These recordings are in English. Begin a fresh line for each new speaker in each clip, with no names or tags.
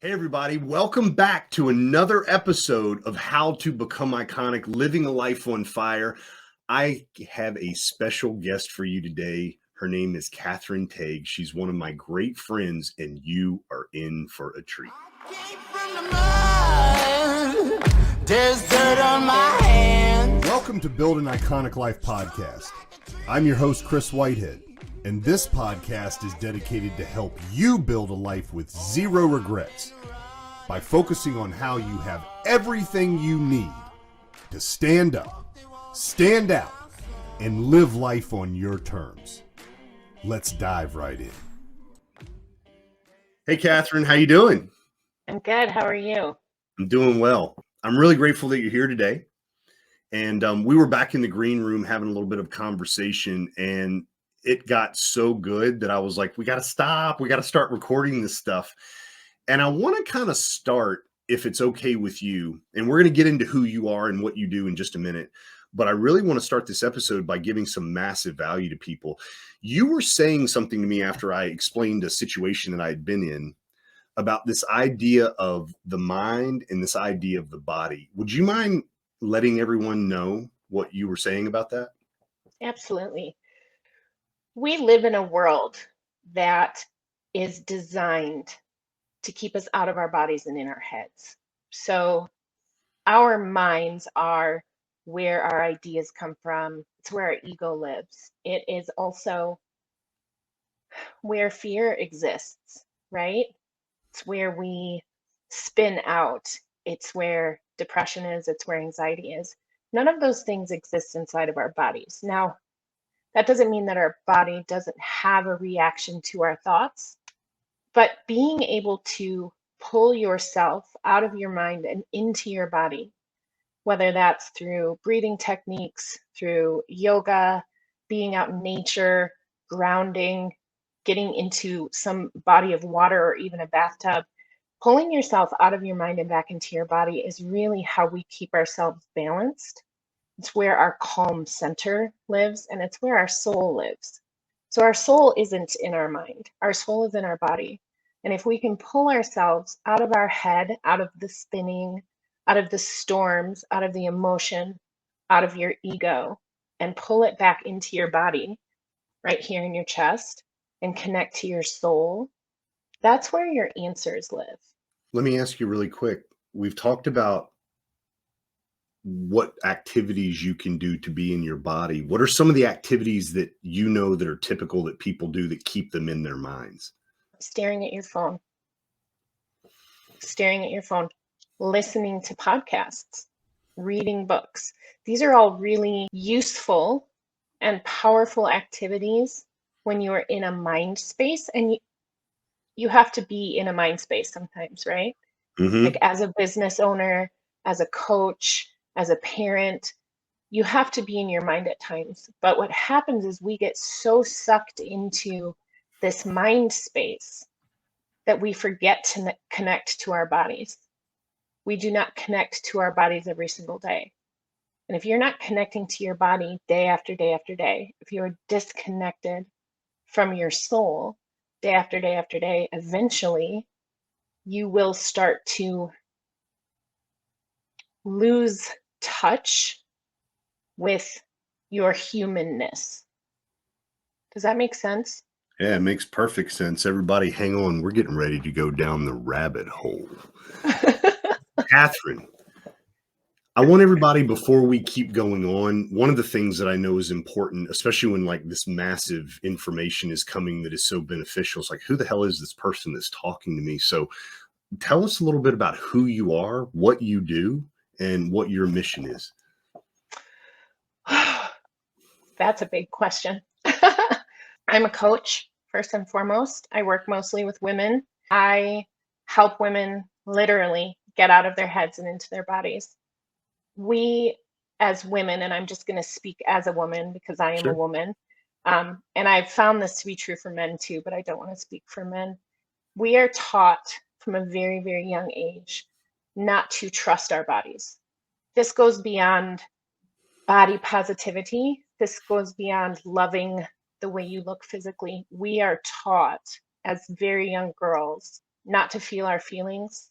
Hey, everybody, welcome back to another episode of How to Become Iconic, Living a Life on Fire. I have a special guest for you today. Her name is Kathryn Tague. She's one of my great friends, and you are in for a treat.
There's dirt on my hands.
Welcome to Build an Iconic Life podcast. I'm your host, Chris Whitehead, and this podcast is dedicated to help you build a life with zero regrets by focusing on how you have everything you need to stand up, stand out, and live life on your terms. Let's dive right in. Hey, Kathryn, how you doing?
I'm good. How are you?
I'm doing well. I'm really grateful that you're here today. And we were back in the green room having a little bit of conversation, and it got so good that I was like, we got to stop. We got to start recording this stuff. And I want to kind of start, if it's okay with you, and we're going to get into who you are and what you do in just a minute. But I really want to start this episode by giving some massive value to people. You were saying something to me after I explained a situation that I had been in about this idea of the mind and this idea of the body. Would you mind letting everyone know what you were saying about that?
Absolutely. We live in a world that is designed to keep us out of our bodies and in our heads. So our minds are where our ideas come from. It's where our ego lives. It is also where fear exists, right? It's where we spin out. It's where depression is. It's where anxiety is. None of those things exist inside of our bodies. Now, that doesn't mean that our body doesn't have a reaction to our thoughts, but being able to pull yourself out of your mind and into your body, whether that's through breathing techniques, through yoga, being out in nature, grounding, getting into some body of water or even a bathtub, pulling yourself out of your mind and back into your body is really how we keep ourselves balanced. It's where our calm center lives, and it's where our soul lives. So our soul isn't in our mind. Our soul is in our body. And if we can pull ourselves out of our head, out of the spinning, out of the storms, out of the emotion, out of your ego, and pull it back into your body, right here in your chest, and connect to your soul, that's where your answers live.
Let me ask you really quick. We've talked about what activities you can do to be in your body. What are some of the activities that you know that are typical that people do that keep them in their minds?
Staring at your phone, listening to podcasts, reading books. These are all really useful and powerful activities when you are in a mind space, and you have to be in a mind space sometimes, right?
Mm-hmm.
Like as a business owner, as a coach, as a parent, you have to be in your mind at times. But what happens is we get so sucked into this mind space that we forget to connect to our bodies. We do not connect to our bodies every single day. And if you're not connecting to your body day after day after day, if you're disconnected from your soul day after day after day, eventually you will start to lose touch with your humanness. Does that make sense?
Yeah, it makes perfect sense. Everybody, hang on. We're getting ready to go down the rabbit hole. Kathryn, I want everybody, before we keep going on, one of the things that I know is important, especially when like this massive information is coming that is so beneficial, it's like, who the hell is this person that's talking to me? So tell us a little bit about who you are, what you do, and what your mission is.
That's a big question. I'm a coach, first and foremost. I work mostly with women. I help women literally get out of their heads and into their bodies. We, as women, and I'm just going to speak as a woman because I am
Sure.
a woman, and I've found this to be true for men too, but I don't want to speak for men. We are taught from a very, very young age not to trust our bodies. This goes beyond body positivity. This goes beyond loving the way you look physically. We are taught as very young girls not to feel our feelings,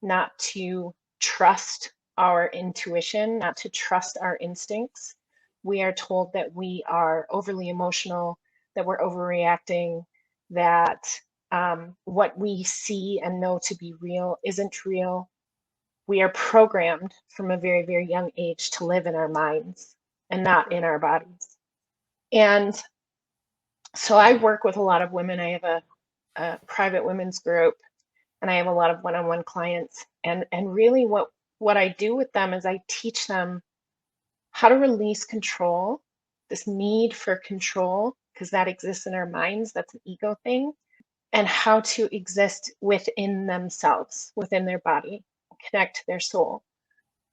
not to trust our intuition, not to trust our instincts. We are told that we are overly emotional, that we're overreacting, that what we see and know to be real isn't real. We are programmed from a very, very young age to live in our minds and not in our bodies. And so I work with a lot of women. I have a private women's group, and I have a lot of one-on-one clients. And really what I do with them is I teach them how to release control, this need for control, because that exists in our minds, that's an ego thing, and how to exist within themselves, within their body, connect to their soul.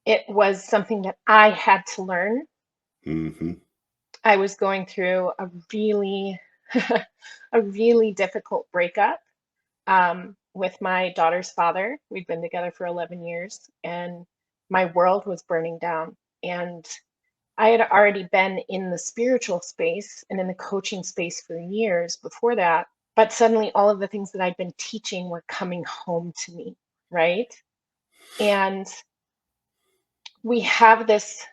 It was something that I had to learn.
Mm-hmm.
I was going through a really, a really difficult breakup with my daughter's father. We'd been together for 11 years, and my world was burning down. And I had already been in the spiritual space and in the coaching space for years before that. But suddenly, all of the things that I'd been teaching were coming home to me, right? And we have this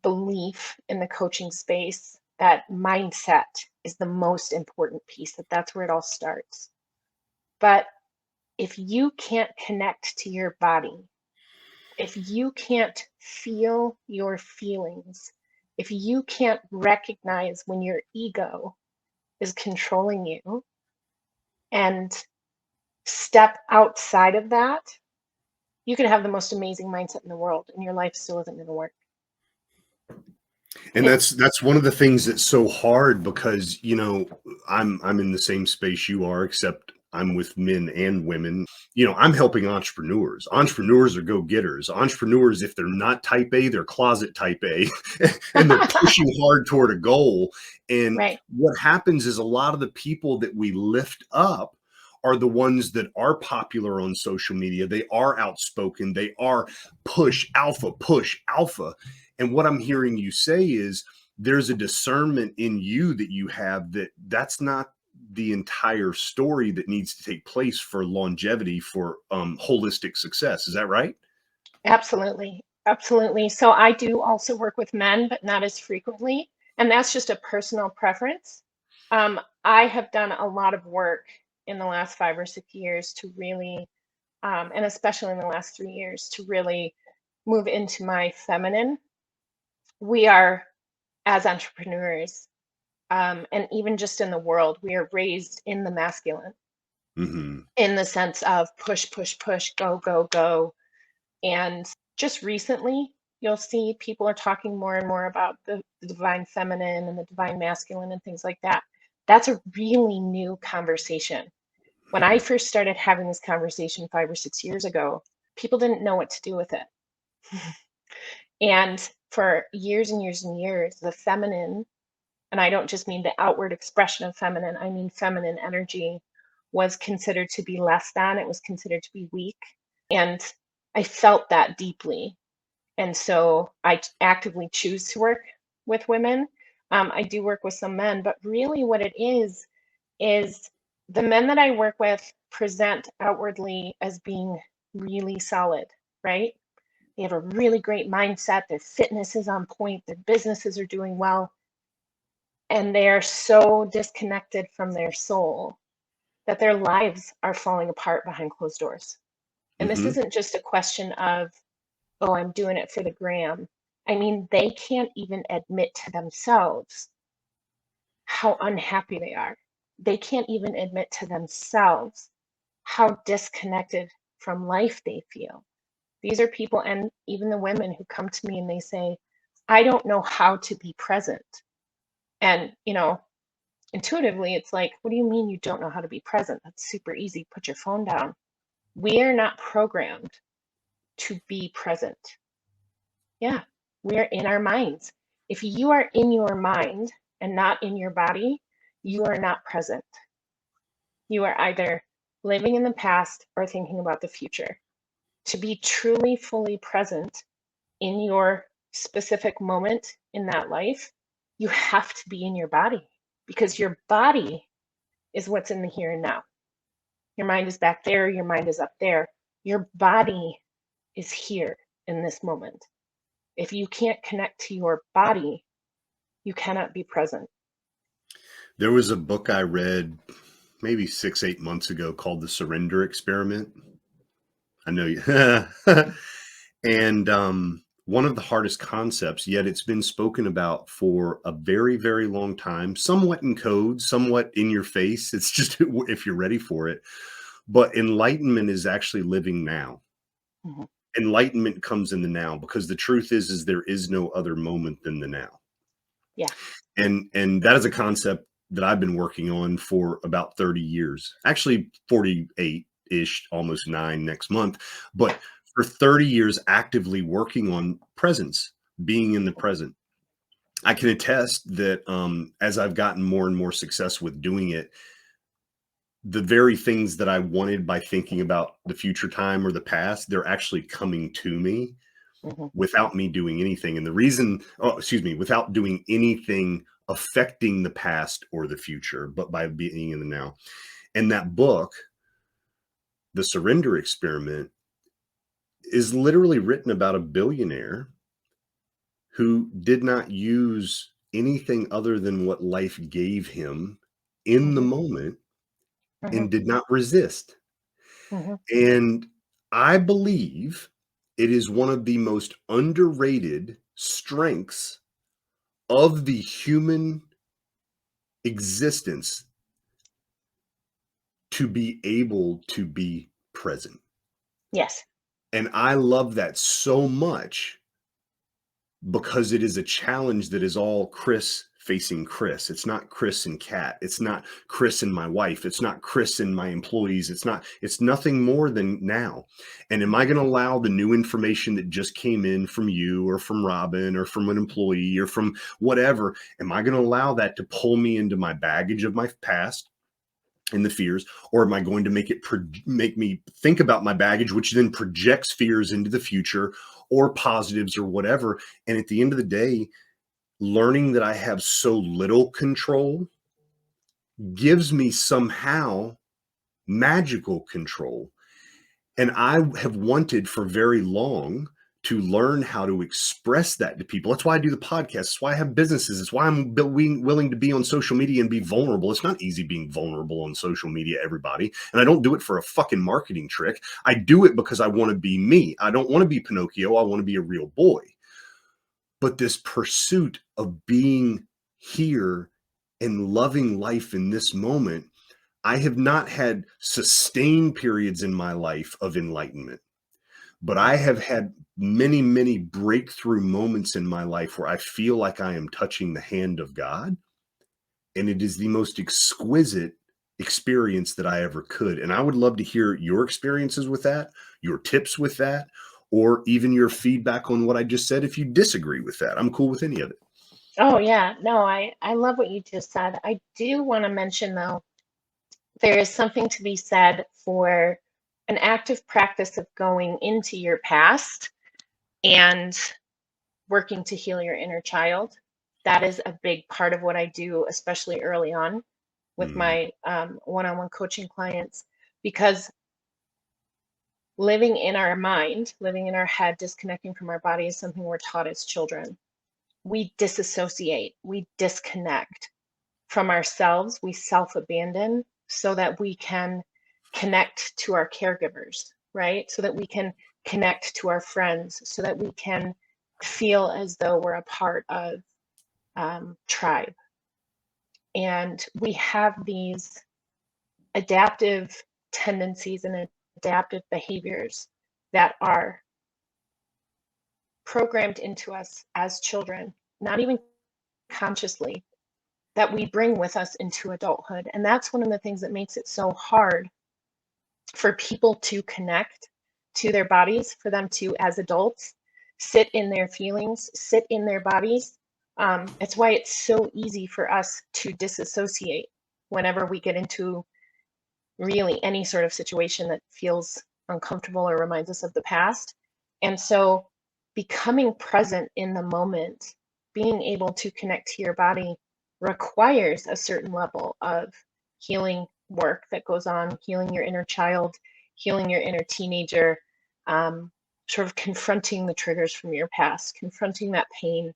belief in the coaching space that mindset is the most important piece, that that's where it all starts. But if you can't connect to your body, if you can't feel your feelings, if you can't recognize when your ego is controlling you and step outside of that, you can have the most amazing mindset in the world and your life still isn't going to work.
And
It's
that's one of the things that's so hard because, I'm in the same space you are, except I'm with men and women. I'm helping entrepreneurs. Entrepreneurs are go-getters. Entrepreneurs, if they're not type A, they're closet type A, and they're pushing hard toward a goal. And
right.
what happens is a lot of the people that we lift up are the ones that are popular on social media. They are outspoken. They are push alpha, push alpha. And what I'm hearing you say is there's a discernment in you that you have that's not the entire story that needs to take place for longevity, for holistic success. Is that right?
Absolutely. Absolutely. So I do also work with men, but not as frequently. And that's just a personal preference. I have done a lot of work in the last 5 or 6 years to really, and especially in the last 3 years, to really move into my feminine. We are, as entrepreneurs, and even just in the world, we are raised in the masculine
Mm-hmm.
in the sense of push, push, push, go, go, go. And just recently, you'll see people are talking more and more about the divine feminine and the divine masculine and things like that. That's a really new conversation. When I first started having this conversation 5 or 6 years ago, people didn't know what to do with it. And for years and years and years, the feminine, and I don't just mean the outward expression of feminine, I mean feminine energy, was considered to be less than, it was considered to be weak. And I felt that deeply. And so I actively choose to work with women. I do work with some men, but really what it is the men that I work with present outwardly as being really solid, right? They have a really great mindset, their fitness is on point, their businesses are doing well, and they are so disconnected from their soul that their lives are falling apart behind closed doors. And this
Mm-hmm.
isn't just a question of, oh, I'm doing it for the gram. I mean, they can't even admit to themselves how unhappy they are. They can't even admit to themselves how disconnected from life they feel. These are people, and even the women who come to me and they say, I don't know how to be present. And, intuitively, it's like, what do you mean you don't know how to be present? That's super easy. Put your phone down. We are not programmed to be present. Yeah, we're in our minds. If you are in your mind and not in your body, you are not present. You are either living in the past or thinking about the future. To be truly fully present in your specific moment in that life, you have to be in your body because your body is what's in the here and now. Your mind is back there, your mind is up there. Your body is here in this moment. If you can't connect to your body, you cannot be present.
There was a book I read maybe 6, 8 months ago called The Surrender Experiment. I know you. And one of the hardest concepts, yet it's been spoken about for a very, very long time, somewhat in code, somewhat in your face. It's just if you're ready for it. But enlightenment is actually living now.
Mhm.
Enlightenment comes in the now, because the truth is there is no other moment than the now.
Yeah.
And that is a concept that I've been working on for about 30 years, actually 48-ish, almost 9 next month. But for 30 years, actively working on presence, being in the present. I can attest that as I've gotten more and more success with doing it, the very things that I wanted by thinking about the future time or the past, they're actually coming to me
Mhm.
without me doing anything. And the reason, without doing anything affecting the past or the future, but by being in the now. And that book, The Surrender Experiment, is literally written about a billionaire who did not use anything other than what life gave him in the
Mhm.
moment
Mhm.
and did not resist.
Mhm.
And I believe it is one of the most underrated strengths of the human existence to be able to be present.
Yes.
And I love that so much because it is a challenge that is all Kris facing Kris. It's not Kris and Kat. It's not Kris and my wife. It's not Kris and my employees. It's nothing more than now. And am I going to allow the new information that just came in from you or from Robin or from an employee or from whatever? Am I going to allow that to pull me into my baggage of my past and the fears, or am I going to make me think about my baggage, which then projects fears into the future or positives or whatever? And at the end of the day, learning that I have so little control gives me somehow magical control. And I have wanted for very long to learn how to express that to people. That's why I do the podcast. That's why I have businesses. It's why I'm willing to be on social media and be vulnerable. It's not easy being vulnerable on social media, everybody. And I don't do it for a fucking marketing trick. I do it because I want to be me. I don't want to be Pinocchio. I want to be a real boy. But this pursuit of being here and loving life in this moment, I have not had sustained periods in my life of enlightenment, but I have had many, many breakthrough moments in my life where I feel like I am touching the hand of God. And it is the most exquisite experience that I ever could. And I would love to hear your experiences with that, your tips with that, or even your feedback on what I just said. If you disagree with that, I'm cool with any of it.
Oh yeah. No, I love what you just said. I do want to mention though, there is something to be said for an active practice of going into your past and working to heal your inner child. That is a big part of what I do, especially early on with
Mm,
my one-on-one coaching clients, because living in our mind, living in our head, disconnecting from our body is something we're taught as children. We disassociate, we disconnect from ourselves, we self abandon so that we can connect to our caregivers, right? So that we can connect to our friends, so that we can feel as though we're a part of tribe. And we have these adaptive tendencies and adaptive behaviors that are programmed into us as children, not even consciously, that we bring with us into adulthood. And that's one of the things that makes it so hard for people to connect to their bodies, for them to, as adults, sit in their feelings, sit in their bodies. It's why it's so easy for us to disassociate whenever we get into really any sort of situation that feels uncomfortable or reminds us of the past. And so becoming present in the moment, being able to connect to your body requires a certain level of healing work that goes on, healing your inner child, healing your inner teenager, sort of confronting the triggers from your past, confronting that pain,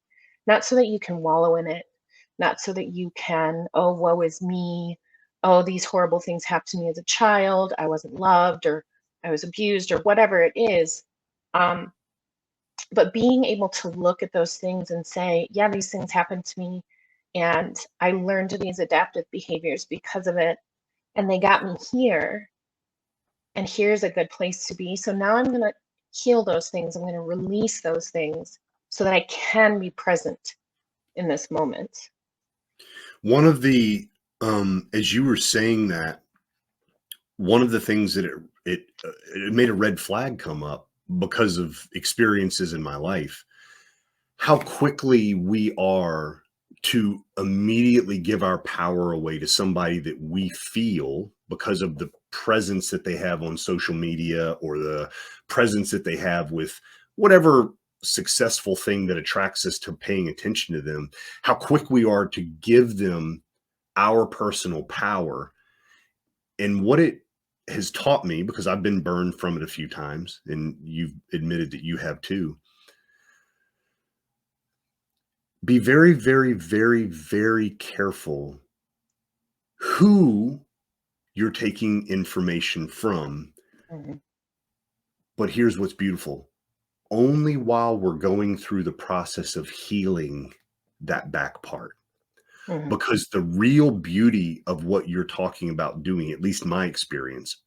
not so that you can wallow in it, not so that you can, oh, woe is me. Oh, these horrible things happened to me as a child. I wasn't loved, or I was abused, or whatever it is. But being able to look at those things and say, yeah, these things happened to me. And I learned these adaptive behaviors because of it. And they got me here. And here's a good place to be. So now I'm going to heal those things. I'm going to release those things so that I can be present in this moment.
One of the, as you were saying that, one of the things that it made a red flag come up because of experiences in my life, how quickly we are to immediately give our power away to somebody that we feel because of the presence that they have on social media or the presence that they have with whatever successful thing that attracts us to paying attention to them, how quick we are to give them our personal power. And what it has taught me, because I've been burned from it a few times, and you've admitted that you have too, be very, very, very, very careful who you're taking information from.
Mhm.
But here's what's beautiful. Only while we're going through the process of healing that back part.
Mhm.
Because the real beauty of what you're talking about doing, at least my experience,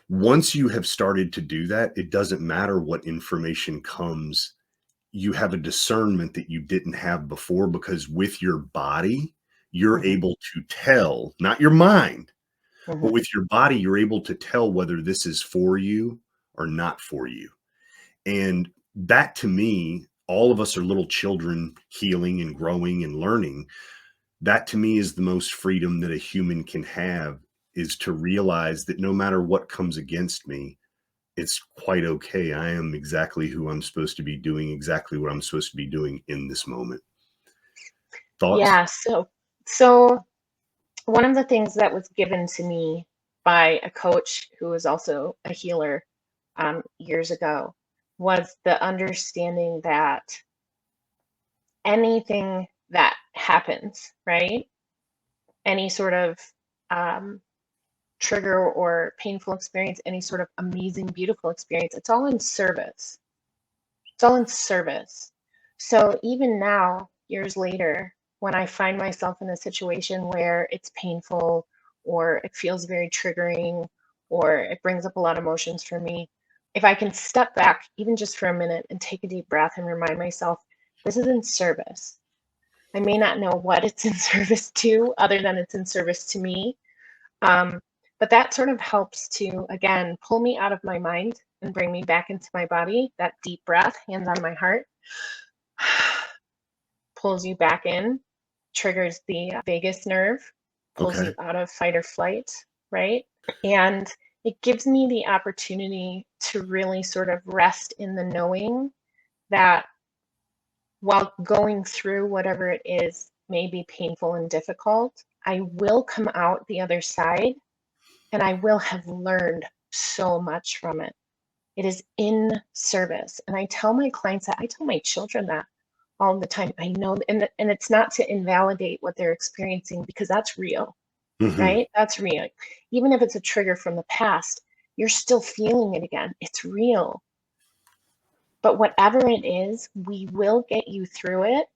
once you have started to do that, it doesn't matter what information comes. You have a discernment that you didn't have before, because with your body, you're
Mhm.
able to tell, not your mind, but
Mhm.
with your body, you're able to tell whether this is for you or not for you. And that, to me, all of us are little children healing and growing and learning. That, to me, is the most freedom that a human can have, is to realize that no matter what comes against me, it's quite okay. I am exactly who I'm supposed to be doing, exactly what I'm supposed to be doing in this moment. Thoughts?
Yeah. So one of the things that was given to me by a coach who was also a healer years ago was the understanding that anything that happens, right? Any sort of um, trigger or painful experience, any sort of amazing, beautiful experience, it's all in service. It's all in service. So even now, years later, when I find myself in a situation where it's painful or it feels very triggering or it brings up a lot of emotions for me, if I can step back even just for a minute and take a deep breath and remind myself, this is in service. I may not know what it's in service to, other than it's in service to me. Um, but that sort of helps to, again, pull me out of my mind and bring me back into my body. That deep breath, hands on my heart, pulls you back in, triggers the vagus nerve, pulls
Okay.
you out of fight or flight, right? And it gives me the opportunity to really sort of rest in the knowing that while going through whatever it is may be painful and difficult, I will come out the other side and I will have learned so much from it. It is in service. And I tell my clients that, I tell my children that all the time. I know, and it's not to invalidate what they're experiencing, because that's real,
Hmm.
right? That's real. Even if it's a trigger from the past, you're still feeling it again. It's real. But whatever it is, we will get you through it,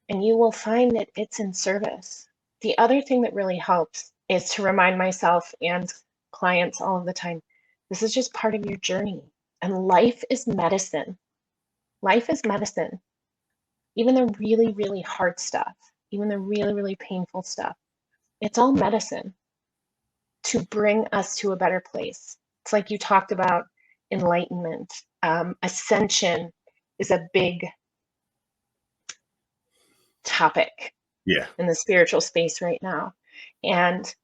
and you will find that it's in service. The other thing that really helps is to remind myself and clients all of the time, this is just part of your journey. And life is medicine. Life is medicine. Even the really, really hard stuff, even the really, really painful stuff, it's all medicine to bring us to a better place. It's like you talked about enlightenment. Ascension is a big topic
Yeah.
in the spiritual space right now. And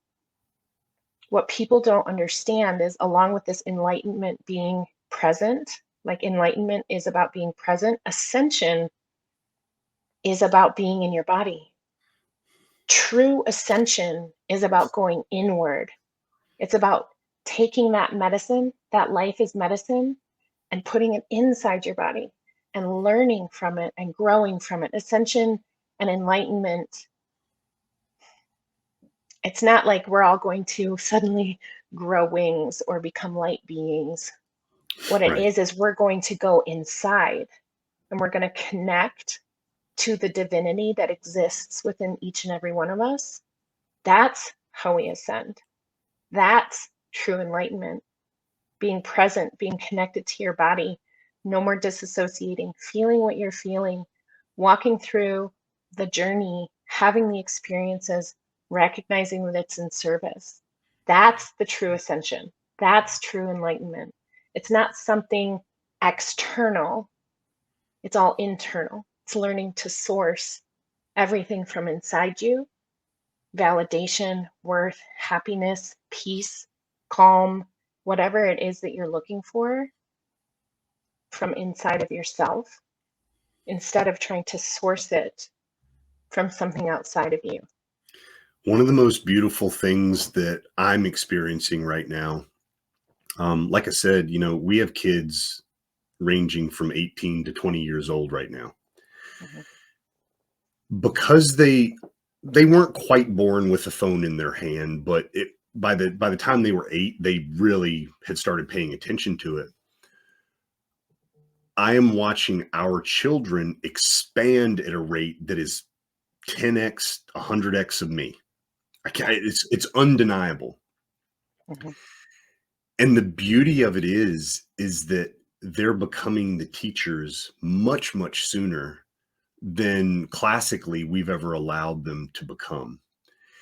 what people don't understand is, along with this enlightenment being present, like enlightenment is about being present, ascension is about being in your body. True ascension is about going inward. It's about taking that medicine, that life is medicine, and putting it inside your body and learning from it and growing from it. Ascension and enlightenment, it's not like we're all going to suddenly grow wings or become light beings. What it
Right.
is we're going to go inside and we're going to connect to the divinity that exists within each and every one of us. That's how we ascend. That's true enlightenment. Being present, being connected to your body, no more disassociating, feeling what you're feeling, walking through the journey, having the experiences, recognizing that it's in service. That's the true ascension. That's true enlightenment. It's not something external, it's all internal. It's learning to source everything from inside you: validation, worth, happiness, peace, calm, whatever it is that you're looking for from inside of yourself, instead of trying to source it from something outside of you.
One of the most beautiful things that I'm experiencing right now, like I said, we have kids ranging from 18 to 20 years old right now.
Mhm.
Because they weren't quite born with a phone in their hand, but by the time they were 8, they really had started paying attention to it. I am watching our children expand at a rate that is 10x, 100x of me. I can't, it's undeniable.
Mhm.
And the beauty of it is that they're becoming the teachers much, much sooner than classically we've ever allowed them to become.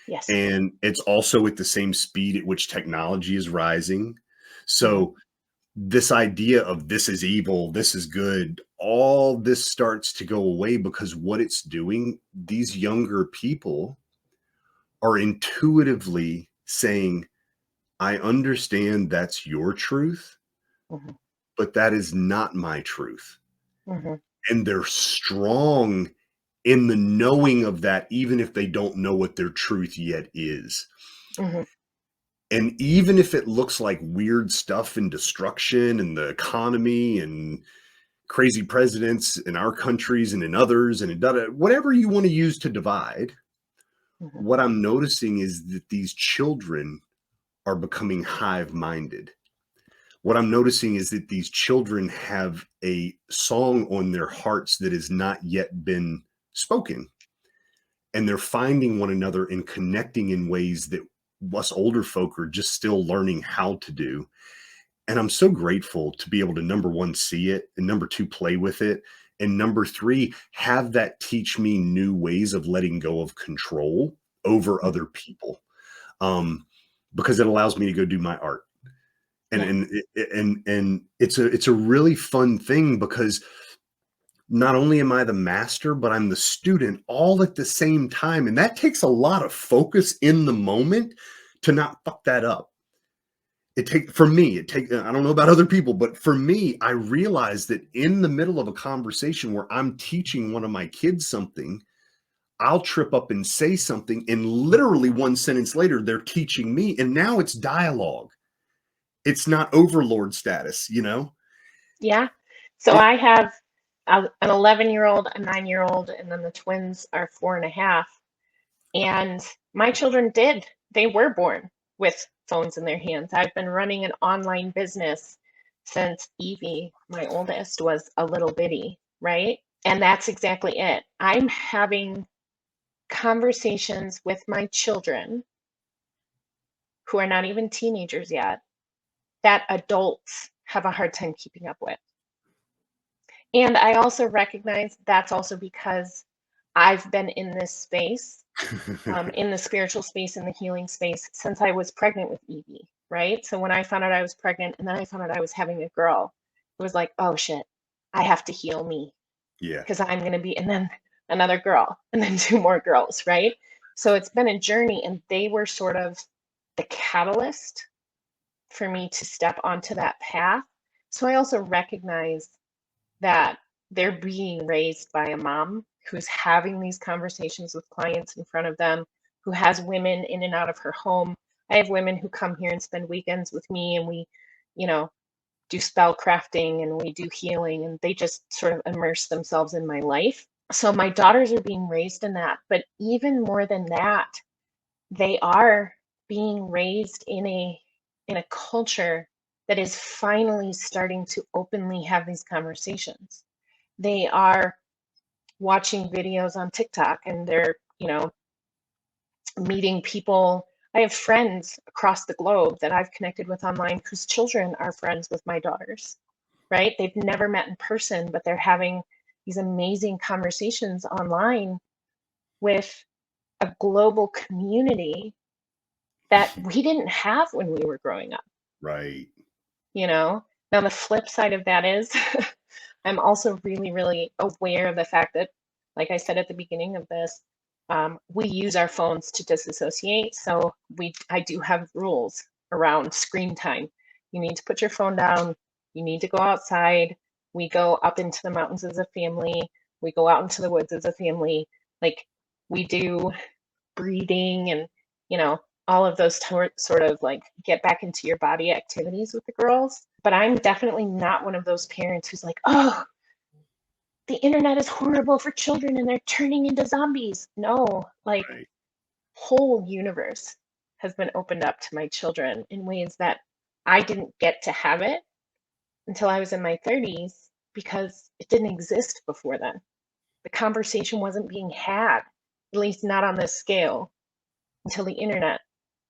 Yes.
And it's also at the same speed at which technology is rising.
Mhm.
So this idea of this is evil, this is good, all this starts to go away, because what it's doing, these younger people are intuitively saying, I understand that's your truth,
Mhm.
but that is not my truth.
Mhm.
And they're strong in the knowing of that, even if they don't know what their truth yet is.
Mhm.
And even if it looks like weird stuff and destruction and the economy and crazy presidents in our countries and in others and whatever you want to use to divide,
Mhm.
what I'm noticing is that these children are becoming hive minded. What I'm noticing is that these children have a song on their hearts that has not yet been spoken. And they're finding one another and connecting in ways that us older folk are just still learning how to do. And I'm so grateful to be able to, number one, see it, and number two, play with it, and number three, have that teach me new ways of letting go of control over
Mhm.
other people, um, because it allows me to go do my art. And
Yeah.
and it's a really fun thing, because not only am I the master, but I'm the student all at the same time. And that takes a lot of focus in the moment to not fuck that up. For me, I don't know about other people, but for me, I realize that in the middle of a conversation where I'm teaching one of my kids something, I'll trip up and say something, and literally one sentence later, they're teaching me. And now it's dialogue. It's not overlord status, you know?
Yeah. So
It,
I have an 11-year-old, a 9-year-old, and then the twins are 4.5. And my children did. They were born with phones in their hands. I've been running an online business since Evie, my oldest, was a little bitty, right? And that's exactly it. I'm having conversations with my children, who are not even teenagers yet, that adults have a hard time keeping up with. And I also recognize that's also because I've been in this space, in the spiritual space, in the healing space, since I was pregnant with Evie, right? So when I found out I was pregnant and then I found out I was having a girl, it was like, oh shit, I have to heal me
yeah.
because I'm going to be, and then another girl, and then two more girls, right? So it's been a journey, and they were sort of the catalyst for me to step onto that path. So I also recognize that they're being raised by a mom who's having these conversations with clients in front of them, who has women in and out of her home. I have women who come here and spend weekends with me, and we, you know, do spell crafting and we do healing, and they just sort of immerse themselves in my life. So my daughters are being raised in that, but even more than that, they are being raised in a culture that is finally starting to openly have these conversations. They are watching videos on TikTok, and they're, meeting people. I have friends across the globe that I've connected with online whose children are friends with my daughters, right? They've never met in person, but they're having these amazing conversations online with a global community that we didn't have when we were growing up,
Right.
Now, the flip side of that is I'm also really, really aware of the fact that, like I said at the beginning of this, we use our phones to disassociate. So I do have rules around screen time. You need to put your phone down. You need to go outside. We go up into the mountains as a family. We go out into the woods as a family. Like, we do breathing and, all of those sort of like get back into your body activities with the girls. But I'm definitely not one of those parents who's like, oh, the internet is horrible for children and they're turning into zombies. No, like,
Right.
whole universe has been opened up to my children in ways that I didn't get to have it until I was in my 30s, because it didn't exist before then. The conversation wasn't being had, at least not on this scale, until the internet,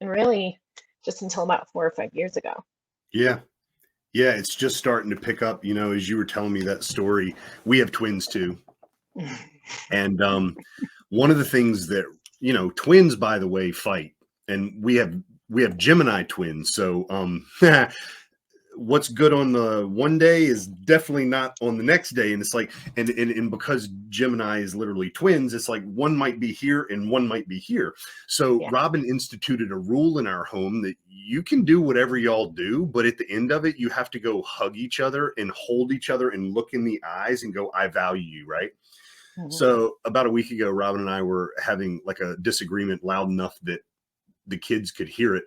and really just until about 4 or 5 years ago.
Yeah. Yeah. It's just starting to pick up, as you were telling me that story. We have twins too. And one of the things that, twins, by the way, fight. And we have Gemini twins. So what's good on the one day is definitely not on the next day. And it's like, and because Gemini is literally twins, it's like one might be here and one might be here. So
Yeah.
Robin instituted a rule in our home that you can do whatever y'all do, but at the end of it, you have to go hug each other and hold each other and look in the eyes and go, I value you, right? So about a week ago, Robin and I were having like a disagreement loud enough that the kids could hear it.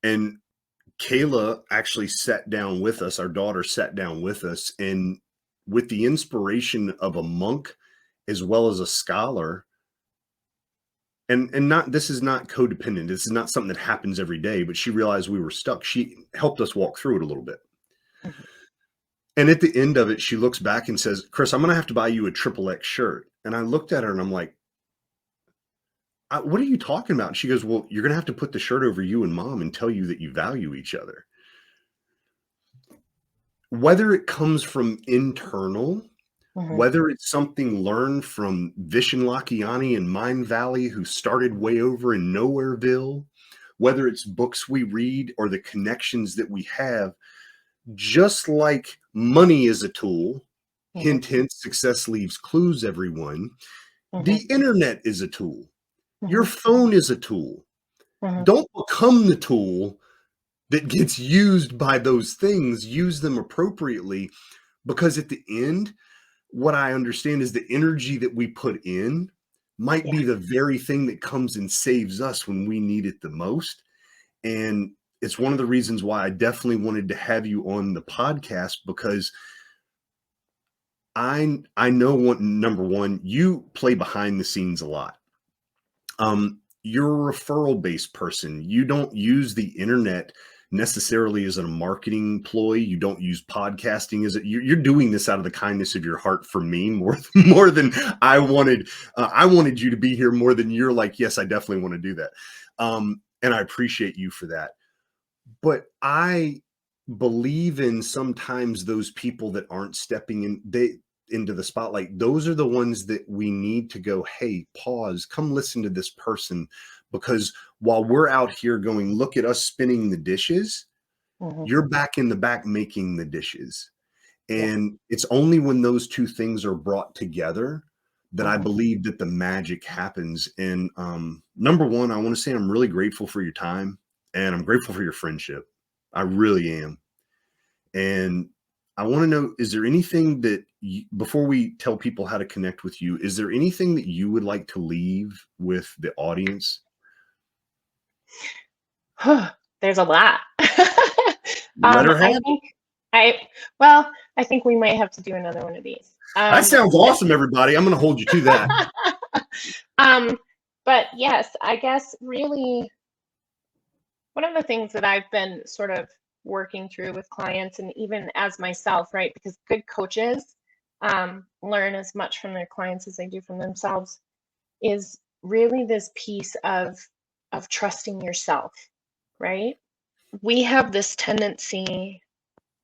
And Kayla actually sat down with us. Our daughter sat down with us, and with the inspiration of a monk as well as a scholar, and not, this is not codependent. This is not something that happens every day, but she realized we were stuck. She helped us walk through it a little bit. And at the end of it, she looks back and says, Kris, I'm going to have to buy you a XXX shirt. And I looked at her and I'm like, what are you talking about? And she goes, well, you're going to have to put the shirt over you and mom and tell you that you value each other. Whether it comes from internal, whether it's something learned from Vishen Lakhiani in Mind Valley, who started way over in Nowhereville, whether it's books we read or the connections that we have, just like money is a tool, hint, hint, success leaves clues, everyone. The internet is a tool. Your phone is a tool. Don't become the tool that gets used by those things. Use them appropriately, because at the end, what I understand is the energy that we put in might be the very thing that comes and saves us when we need it the most. And it's one of the reasons why I definitely wanted to have you on the podcast, because I know number one, you play behind the scenes a lot. You're a referral based person. You don't use the internet necessarily as a marketing ploy. You don't use podcasting as you're doing this out of the kindness of your heart for me more than I wanted. I wanted you to be here more than you're like, yes, I definitely want to do that. And I appreciate you for that. But I believe in sometimes those people that aren't stepping into the spotlight. Those are the ones that we need to go, hey, pause, come listen to this person. Because while we're out here going, look at us spinning the dishes, you're back in the back making the dishes. And it's only when those two things are brought together that I believe that the magic happens. And number one, I want to say I'm really grateful for your time, and I'm grateful for your friendship. I really am. And I want to know, is there anything that before we tell people how to connect with you, is there anything that you would like to leave with the audience?
There's a lot.
Let her have
I
it.
think I think we might have to do another one of these.
That sounds awesome, everybody. I'm going to hold you to that.
But yes, I guess really one of the things that I've been sort of working through with clients and even as myself, right? Because good coaches learn as much from their clients as they do from themselves, is really this piece of trusting yourself, right? We have this tendency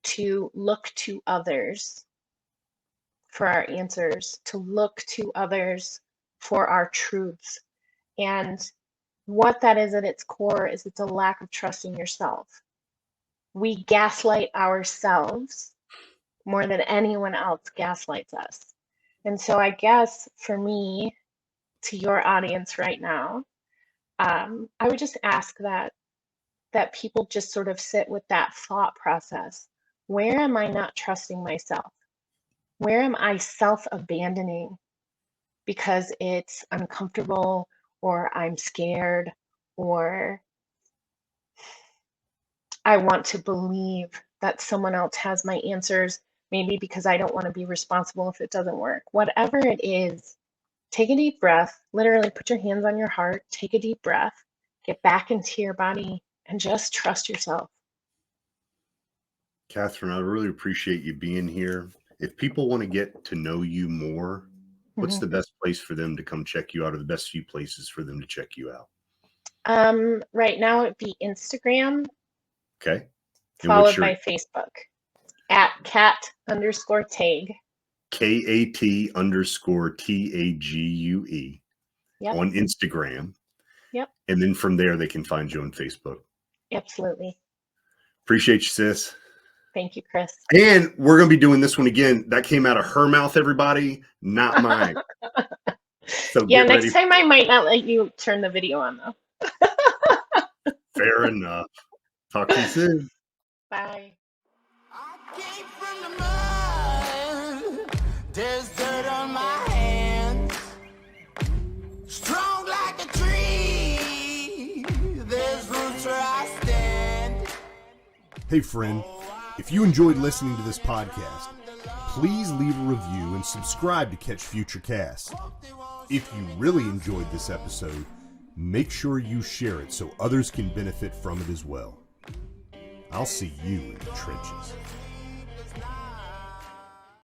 to look to others for our answers, to look to others for our truths. And what that is at its core is it's a lack of trust in yourself. We gaslight ourselves more than anyone else gaslights us. And so I guess for me, to your audience right now, I would just ask that people just sort of sit with that thought process. Where am I not trusting myself? Where am I self-abandoning because it's uncomfortable or I'm scared or I want to believe that someone else has my answers, maybe because I don't want to be responsible if it doesn't work. Whatever it is, take a deep breath, literally put your hands on your heart, take a deep breath, get back into your body, and just trust yourself.
Kathryn, I really appreciate you being here. If people want to get to know you more, what's the best place for them to come check you out, or the best few places for them to check you out?
Right now it'd be Instagram.
Okay.
Followed by Facebook at @Kat_Tague.
KAT_TAGUE on Instagram.
Yep.
And then from there, they can find you on Facebook.
Absolutely.
Appreciate you, sis.
Thank you, Kris.
And we're going to be doing this one again. That came out of her mouth, everybody, not mine. So
yeah, next time I might not let you turn the video on, though.
Fair enough. Talk to you soon.
Bye.
I came from the mud. There's dirt on my hands. Strong like a tree. There's roots where I stand.
Hey friend, if you enjoyed listening to this podcast, please leave a review and subscribe to catch future casts. If you really enjoyed this episode, make sure you share it so others can benefit from it as well. I'll see you in the trenches.